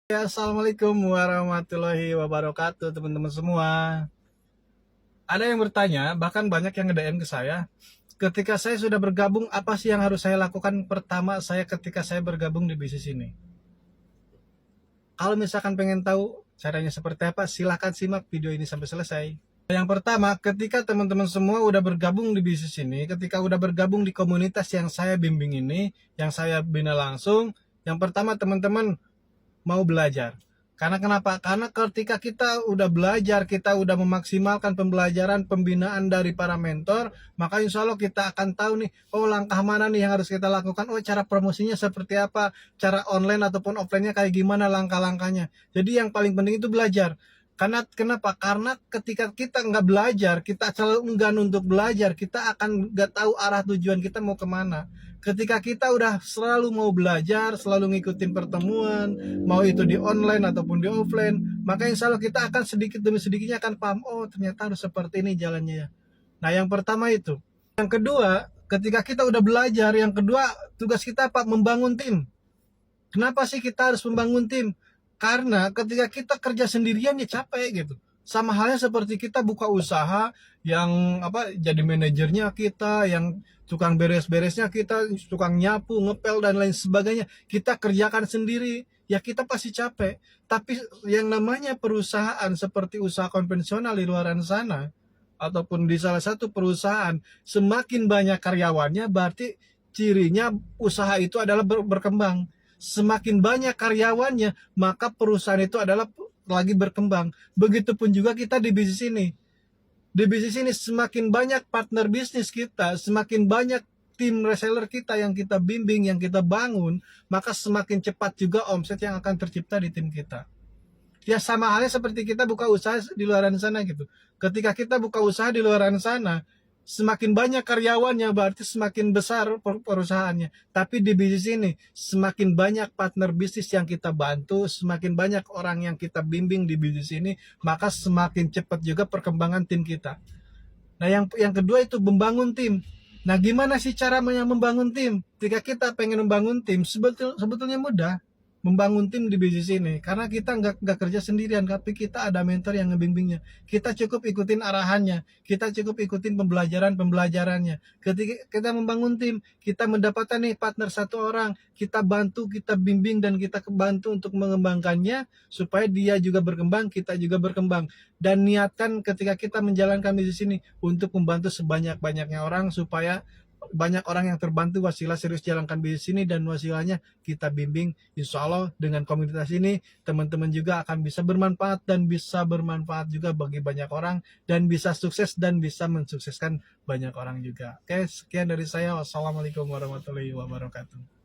Ya, Assalamualaikum warahmatullahi wabarakatuh, teman-teman semua. Ada yang bertanya, bahkan banyak yang nge-DM ke saya, ketika saya sudah bergabung, apa sih yang harus saya lakukan pertama ketika saya bergabung di bisnis ini? Kalau misalkan pengen tahu caranya seperti apa, silahkan simak video ini sampai selesai. Yang pertama, ketika teman-teman semua udah bergabung di bisnis ini, ketika udah bergabung di komunitas yang saya bimbing ini, yang saya bina langsung, yang pertama teman-teman mau belajar. Karena kenapa? Karena ketika kita udah belajar, kita udah memaksimalkan pembelajaran, pembinaan dari para mentor, maka insya Allah kita akan tahu nih, oh langkah mana nih yang harus kita lakukan, oh cara promosinya seperti apa, cara online ataupun offline-nya kayak gimana langkah-langkahnya. Jadi yang paling penting itu belajar. Karena kenapa? Karena ketika kita nggak belajar, kita selalu enggan untuk belajar, kita akan nggak tahu arah tujuan kita mau kemana. Ketika kita udah selalu mau belajar, selalu ngikutin pertemuan, mau itu di online ataupun di offline, maka insya Allah kita akan sedikit demi sedikitnya akan paham, oh ternyata harus seperti ini jalannya. Nah yang pertama itu. Yang kedua, ketika kita udah belajar, yang kedua tugas kita apa? Membangun tim. Kenapa sih kita harus membangun tim? Karena ketika kita kerja sendirian ya capek gitu. Sama halnya seperti kita buka usaha yang jadi manajernya kita, yang tukang beres-beresnya kita, tukang nyapu, ngepel dan lain sebagainya. Kita kerjakan sendiri, ya kita pasti capek. Tapi yang namanya perusahaan seperti usaha konvensional di luar sana ataupun di salah satu perusahaan, semakin banyak karyawannya berarti cirinya usaha itu adalah berkembang. Semakin banyak karyawannya, maka perusahaan itu adalah lagi berkembang. Begitupun juga kita di bisnis ini. Di bisnis ini semakin banyak partner bisnis kita, semakin banyak tim reseller kita yang kita bimbing, yang kita bangun, maka semakin cepat juga omset yang akan tercipta di tim kita. Ya sama halnya seperti kita buka usaha di luar sana gitu. Ketika kita buka usaha di luar sana, semakin banyak karyawannya berarti semakin besar perusahaannya. Tapi di bisnis ini semakin banyak partner bisnis yang kita bantu, semakin banyak orang yang kita bimbing di bisnis ini, maka semakin cepat juga perkembangan tim kita. Nah, yang kedua itu membangun tim. Nah, gimana sih cara membangun tim? Jika kita pengen membangun tim, sebetulnya mudah membangun tim di bisnis ini, karena kita nggak kerja sendirian, tapi kita ada mentor yang ngebimbingnya. Kita cukup ikutin arahannya, kita cukup ikutin pembelajarannya. Ketika kita membangun tim, kita mendapatkan nih partner satu orang, kita bantu, kita bimbing dan kita bantu untuk mengembangkannya supaya dia juga berkembang, kita juga berkembang. Dan niatkan ketika kita menjalankan bisnis ini untuk membantu sebanyak-banyaknya orang supaya banyak orang yang terbantu wasilah serius jalankan bisnis ini, dan wasilahnya kita bimbing. Insya Allah dengan komunitas ini teman-teman juga akan bisa bermanfaat dan bisa bermanfaat juga bagi banyak orang dan bisa sukses dan bisa mensukseskan banyak orang juga. Oke, sekian dari saya. Wassalamualaikum warahmatullahi wabarakatuh.